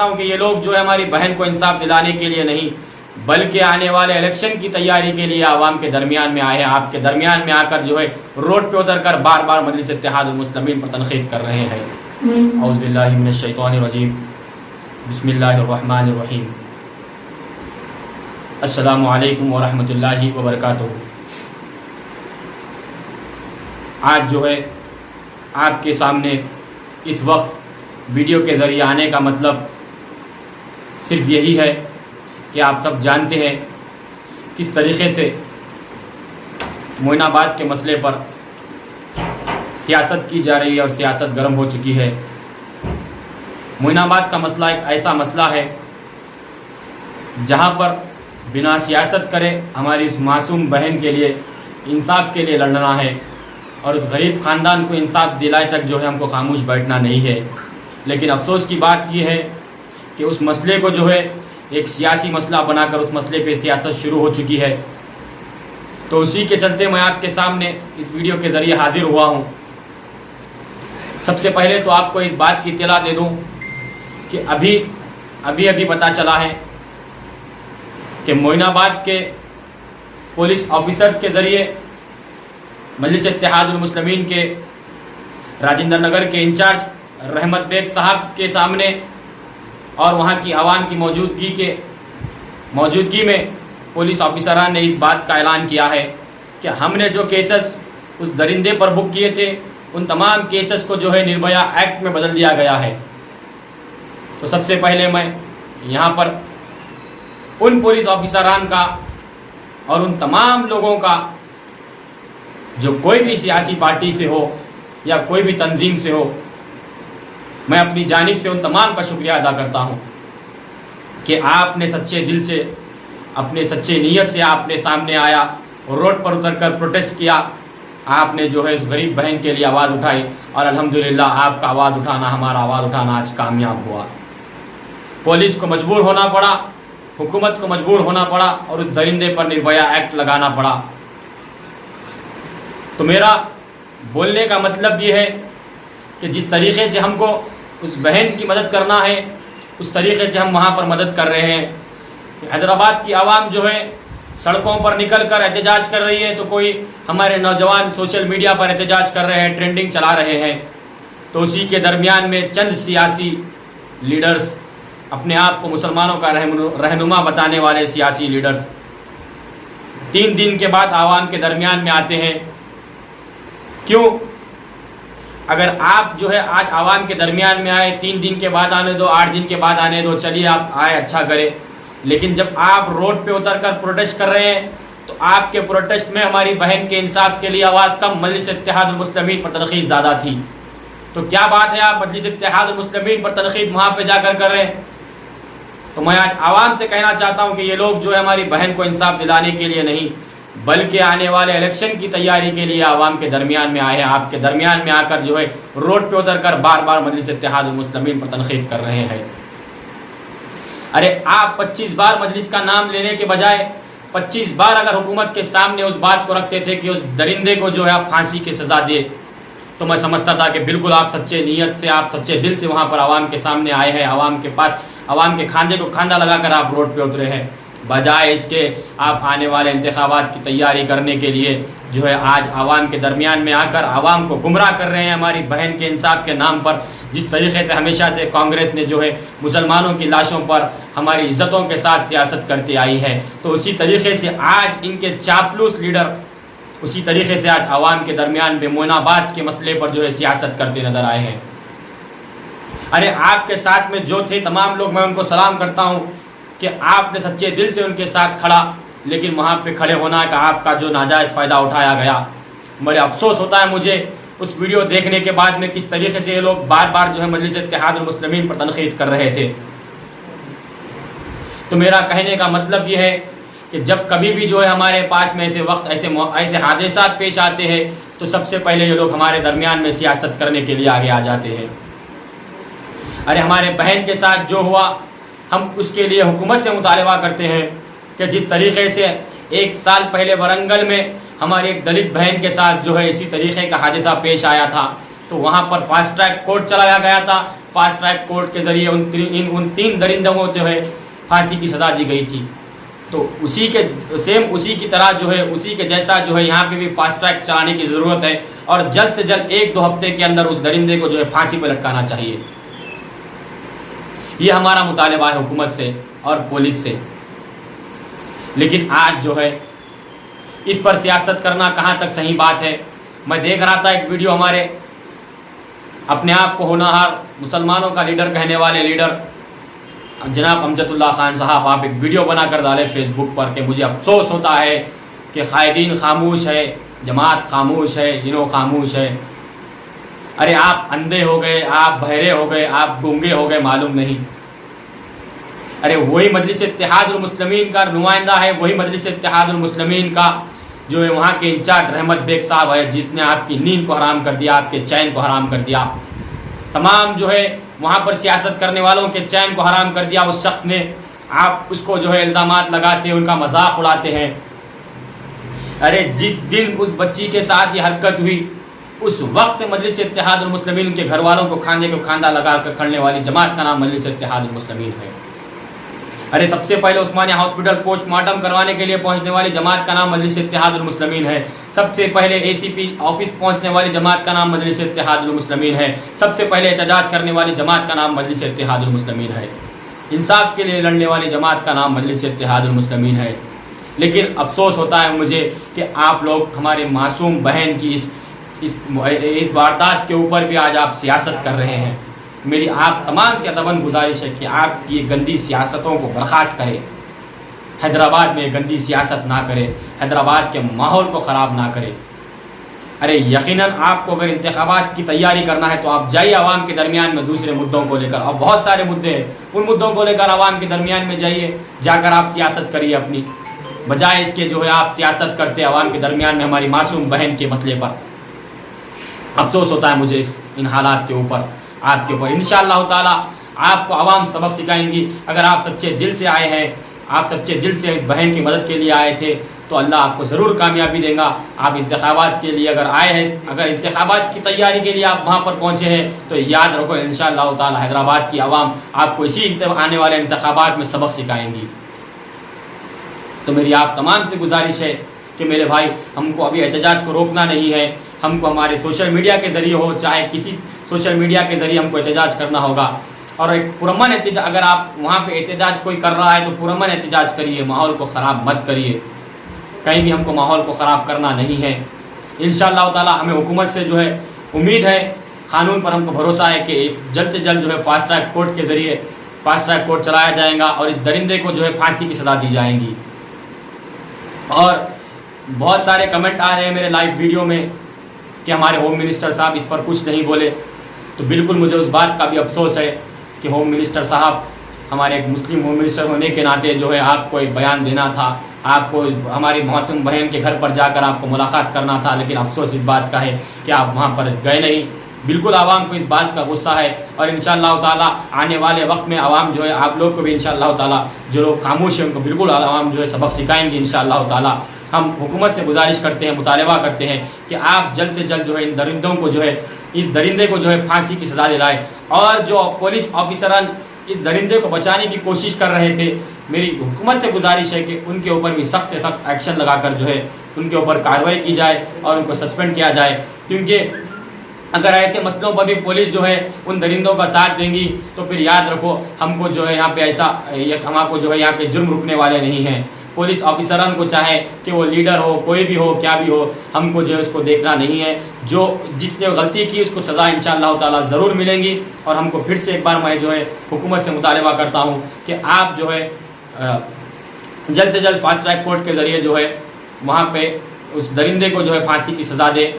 ہوں کہ یہ لوگ جو ہے ہماری بہن کو انصاف دلانے کے لیے نہیں بلکہ آنے والے الیکشن کی تیاری کے لیے عوام کے درمیان میں آئے ہیں، آپ کے درمیان میں آ کر جو ہے روڈ پہ اتر کر بار بار مجلس اتحاد المسلمین پر تنقید کر رہے ہیں۔ اعوذ باللہ من الشیطان الرجیم، بسم اللہ الرحمن الرحیم، السلام علیکم ورحمۃ اللہ وبرکاتہ۔ آج جو ہے آپ کے سامنے اس وقت ویڈیو کے ذریعے آنے کا مطلب صرف یہی ہے کہ آپ سب جانتے ہیں کس طریقے سے معین آباد کے مسئلے پر سیاست کی جا رہی ہے اور سیاست گرم ہو چکی ہے۔ معین آباد کا مسئلہ ایک ایسا مسئلہ ہے جہاں پر بنا سیاست کرے ہماری اس معصوم بہن کے لیے انصاف کے لیے لڑنا ہے، اور اس غریب خاندان کو انصاف دلائے تک جو ہے ہم کو خاموش بیٹھنا نہیں ہے۔ لیکن افسوس کی بات یہ ہے کہ اس مسئلے کو جو ہے ایک سیاسی مسئلہ بنا کر اس مسئلے پہ سیاست شروع ہو چکی ہے۔ تو اسی کے چلتے میں آپ کے سامنے اس ویڈیو کے ذریعے حاضر ہوا ہوں۔ سب سے پہلے تو آپ کو اس بات کی اطلاع دے دوں کہ ابھی پتہ چلا ہے کہ معین آباد کے پولیس آفیسرز کے ذریعے مجلس اتحاد المسلمین کے راجندر نگر کے انچارج رحمت بیگ صاحب کے سامنے اور وہاں کی عوام کی موجودگی میں پولیس آفیسران نے اس بات کا اعلان کیا ہے کہ ہم نے جو کیسز اس درندے پر بک کیے تھے ان تمام کیسز کو جو ہے نربھیا ایکٹ میں بدل دیا گیا ہے۔ تو سب سے پہلے میں یہاں پر ان پولیس آفیسران کا اور ان تمام لوگوں کا جو کوئی بھی سیاسی پارٹی سے ہو یا کوئی بھی تنظیم سے ہو، میں اپنی جانب سے ان تمام کا شکریہ ادا کرتا ہوں کہ آپ نے سچے دل سے، اپنے سچے نیت سے آپ نے سامنے آیا اور روڈ پر اتر کر پروٹیسٹ کیا۔ آپ نے جو ہے اس غریب بہن کے لیے آواز اٹھائی اور الحمدللہ آپ کا آواز اٹھانا، ہمارا آواز اٹھانا آج کامیاب ہوا۔ پولیس کو مجبور ہونا پڑا، حکومت کو مجبور ہونا پڑا اور اس درندے پر نربھیا ایکٹ لگانا پڑا۔ تو میرا بولنے کا مطلب یہ ہے کہ جس طریقے سے ہم کو اس بہن کی مدد کرنا ہے اس طریقے سے ہم وہاں پر مدد کر رہے ہیں۔ حیدرآباد کی عوام جو ہے سڑکوں پر نکل کر احتجاج کر رہی ہے، تو کوئی ہمارے نوجوان سوشل میڈیا پر احتجاج کر رہے ہیں، ٹرینڈنگ چلا رہے ہیں۔ تو اسی کے درمیان میں چند سیاسی لیڈرز، اپنے آپ کو مسلمانوں کا رہنما بتانے والے سیاسی لیڈرز 3 دن کے بعد عوام کے درمیان میں آتے ہیں۔ کیوں؟ اگر آپ جو ہے آج عوام کے درمیان میں آئے، 3 دن کے بعد آنے دو، 8 دن کے بعد آنے دو، چلیے آپ آئے، اچھا کرے۔ لیکن جب آپ روڈ پہ اتر کر پروٹیسٹ کر رہے ہیں تو آپ کے پروٹیسٹ میں ہماری بہن کے انصاف کے لیے آواز کم، مجلس اتحاد المسلمین پر تنقید زیادہ تھی۔ تو کیا بات ہے آپ مجلس اتحاد المسلمین پر تنقید وہاں پہ جا کر رہے ہیں؟ تو میں آج عوام سے کہنا چاہتا ہوں کہ یہ لوگ جو ہے ہماری بہن کو انصاف دلانے کے لیے نہیں بلکہ آنے والے الیکشن کی تیاری کے لیے عوام کے درمیان میں آئے ہیں، آپ کے درمیان میں آ کر جو ہے روڈ پہ اتر کر بار بار مجلس اتحاد المسلمین پر تنقید کر رہے ہیں۔ ارے آپ 25 بار مجلس کا نام لینے کے بجائے 25 بار اگر حکومت کے سامنے اس بات کو رکھتے تھے کہ اس درندے کو جو ہے آپ پھانسی کی سزا دے، تو میں سمجھتا تھا کہ بالکل آپ سچے نیت سے، آپ سچے دل سے وہاں پر عوام کے سامنے آئے ہیں، عوام کے پاس، عوام کے کھاندے کو کھاندہ لگا کر آپ روڈ پہ اترے ہیں، بجائے اس کے آپ آنے والے انتخابات کی تیاری کرنے کے لیے جو ہے آج عوام کے درمیان میں آ کر عوام کو گمراہ کر رہے ہیں ہماری بہن کے انصاف کے نام پر۔ جس طریقے سے ہمیشہ سے کانگریس نے جو ہے مسلمانوں کی لاشوں پر ہماری عزتوں کے ساتھ سیاست کرتی آئی ہے، تو اسی طریقے سے آج ان کے چاپلوس لیڈر اسی طریقے سے آج عوام کے درمیان میں معین آباد کے مسئلے پر جو ہے سیاست کرتے نظر آئے ہیں۔ ارے آپ کے ساتھ میں جو تھے تمام لوگ، میں ان کو سلام کرتا ہوں کہ آپ نے سچے دل سے ان کے ساتھ کھڑا، لیکن وہاں پہ کھڑے ہونا کہ آپ کا جو ناجائز فائدہ اٹھایا گیا۔ بڑے افسوس ہوتا ہے مجھے اس ویڈیو دیکھنے کے بعد میں کس طریقے سے یہ لوگ بار بار جو ہے مجلس اتحاد المسلمین پر تنقید کر رہے تھے۔ تو میرا کہنے کا مطلب یہ ہے کہ جب کبھی بھی جو ہے ہمارے پاس میں ایسے وقت ایسے حادثات پیش آتے ہیں تو سب سے پہلے یہ لوگ ہمارے درمیان میں سیاست کرنے کے لیے آگے آ جاتے ہیں۔ ارے ہمارے بہن کے ساتھ جو ہوا، ہم اس کے لیے حکومت سے مطالبہ کرتے ہیں کہ جس طریقے سے 1 سال پہلے ورنگل میں ہماری ایک دلت بہن کے ساتھ جو ہے اسی طریقے کا حادثہ پیش آیا تھا، تو وہاں پر فاسٹ ٹریک کورٹ چلایا گیا تھا۔ फास्ट ट्रैक कोर्ट के ज़रिए उन 3 दरिंदों को जो है फांसी की सज़ा दी गई थी। तो उसी की तरह जो है, उसी के जैसा जो है यहाँ पे भी फास्ट ट्रैक चलाने की ज़रूरत है और जल्द से जल्द 1-2 हफ्ते के अंदर उस दरिंदे को जो है फांसी पर लटकाना चाहिए। ये हमारा मुतालबा है हुकूमत से और पुलिस से। लेकिन आज जो है इस पर सियासत करना कहाँ तक सही बात है। मैं देख रहा था एक वीडियो, हमारे अपने आप को होनहार मुसलमानों का लीडर कहने वाले लीडर जनाब अमजदुल्ला खान साहब, आप एक वीडियो बनाकर डाले फेसबुक पर कि मुझे अफसोस होता है कि कायदीन खामोश है, जमात खामोश है, इन्हों खामोश है। अरे आप अंधे हो गए, आप बहरे हो गए, आप गूंगे हो गए, मालूम नहीं। अरे वही मजलिस इत्तेहादुल मुस्लिमीन का नुमाइंदा है, वही मजलिस इत्तेहादुल मुस्लिमीन का जो है वहाँ के इंचार्ज रहमत बेग साहब है, जिसने आपकी नींद को हराम कर दिया, आपके चैन को हराम कर दिया। तमाम जो है वहाँ पर सियासत करने वालों के चैन को हराम कर दिया उस शख्स ने। आप उसको जो है इल्ज़ामात लगाते हैं, उनका मजाक उड़ाते हैं। अरे जिस दिन उस बच्ची के साथ ये हरकत हुई उस वक्त से मजलिस इत्तेहादुल मुस्लिमीन के घर वालों को खाने को खांदा लगा कर खड़ने वाली जमात का नाम मजलिस इत्तेहादुल मुस्लिमीन है। अरे सबसे पहले उस्मानिया हॉस्पिटल पोस्टमार्टम करवाने के लिए पहुंचने वाली जमात का नाम मजलिस इत्तेहादुल मुस्लिमीन है। सबसे पहले ACP ऑफिस पहुंचने वाली जमात का नाम मजलिस इत्तेहादुल मुस्लिमीन है। सबसे पहले एहतजाज करने वाली जमात का नाम मजलिस इत्तेहादुल मुस्लिमीन है। इंसाफ के लिए लड़ने वाली जमात का नाम मजलिस इत्तेहादुल मुस्लिमीन है। लेकिन अफसोस होता है मुझे कि आप लोग हमारे मासूम बहन की इस वारदात के ऊपर भी आज आप सियासत कर रहे हैं। मेरी आप तमाम से अदबन गुजारिश है कि आप ये गंदी सियासतों को बर्खास्त करें। हैदराबाद में गंदी सियासत ना करें, हैदराबाद के माहौल को ख़राब ना करें। अरे यकीनन आपको अगर इंतखाबात की तैयारी करना है तो आप जाइए आवाम के दरमियान में दूसरे मुद्दों को लेकर, और बहुत सारे मुद्दे हैं, उन मुद्दों को लेकर आवाम के दरमियान में जाइए, जाकर आप सियासत करिए अपनी, बजाय इसके जो है आप सियासत करते आवाम के दरमियान में हमारी मासूम बहन के मसले पर। अफसोस होता है मुझे इन हालात के ऊपर, आपके ऊपर। इंशाअल्लाह ताला आपको आवाम सबक सिखाएंगी। अगर आप सच्चे दिल से आए हैं, आप सच्चे दिल से इस बहन की मदद के लिए आए थे, तो अल्लाह आपको ज़रूर कामयाबी देगा। आप इंतखाबात के लिए अगर आए हैं, अगर इंतखाबात की तैयारी के लिए आप वहाँ पर पहुँचे हैं, तो याद रखो इंशाअल्लाह ताला हैदराबाद की आवाम आपको इसी आने वाले इंतखाबात में सबक सिखाएंगी। तो मेरी आप तमाम से गुजारिश है कि मेरे भाई, हमको अभी एहतजाज को रोकना नहीं है। हमको हमारे सोशल मीडिया के ज़रिए हो, चाहे किसी सोशल मीडिया के ज़रिए हमको एहतजाज करना होगा। और एक पुरअमन एहतजाज, अगर आप वहाँ पे एहतजाज कोई कर रहा है तो पुरअमन एहतजाज करिए, माहौल को ख़राब मत करिए। कहीं भी हमको माहौल को ख़राब करना नहीं है। इंशाअल्लाह ताला हमें हुकूमत से जो है उम्मीद है, क़ानून पर हमको भरोसा है कि जल्द से जल्द जो है फास्ट ट्रैक कोर्ट के ज़रिए फास्ट ट्रैक कोर्ट चलाया जाएगा और इस दरिंदे को जो है फांसी की सज़ा दी जाएगी। और बहुत सारे कमेंट आ रहे हैं मेरे लाइव वीडियो में कि हमारे होम मिनिस्टर साहब इस पर कुछ नहीं बोले। तो बिल्कुल मुझे उस बात का भी अफसोस है कि होम मिनिस्टर साहब, हमारे एक मुस्लिम होम मिनिस्टर होने के नाते जो है आपको एक बयान देना था, आपको हमारी मासूम बहन के घर पर जाकर आपको मुलाकात करना था, लेकिन अफसोस इस बात का है कि आप वहाँ पर गए नहीं। बिल्कुल आवाम को इस बात का गुस्सा है और इंशाअल्लाह ताला आने वाले वक्त में आवाम जो है आप लोग को भी इंशाअल्लाह ताला, जो लोग खामोश हैं उनको बिल्कुल आवाम जो है सबक सिखाएंगे इंशाअल्लाह ताला। हम हुकूमत से गुजारिश करते हैं, मुतालबा करते हैं कि आप जल्द से जल्द जो है इन दरिंदों को जो है, इस दरिंदे को जो है फांसी की सज़ा दिलाएं। और जो पुलिस ऑफिसरान इस दरिंदे को बचाने की कोशिश कर रहे थे, मेरी हुकूमत से गुजारिश है कि उनके ऊपर भी सख्त से सख्त एक्शन लगाकर जो है उनके ऊपर कार्रवाई की जाए और उनको सस्पेंड किया जाए। क्योंकि अगर ऐसे मसलों पर भी पुलिस जो है उन दरिंदों का साथ देंगी तो फिर याद रखो हमको जो है यहाँ पे ऐसा, हमको जो है यहाँ पे जुर्म रुकने वाले नहीं हैं। पुलिस ऑफिसरान को चाहे कि वो लीडर हो, कोई भी हो, क्या भी हो, हमको जो है उसको देखना नहीं है। जो जिसने गलती की उसको सज़ा इंशाअल्लाह ताला ज़रूर मिलेंगी। और हमको फिर से एक बार मैं जो है हुकूमत से मुतालबा करता हूँ कि आप जो है जल्द से जल्द फास्ट ट्रैक कोर्ट के ज़रिए जो है वहाँ पे उस दरिंदे को जो है फांसी की सज़ा दे।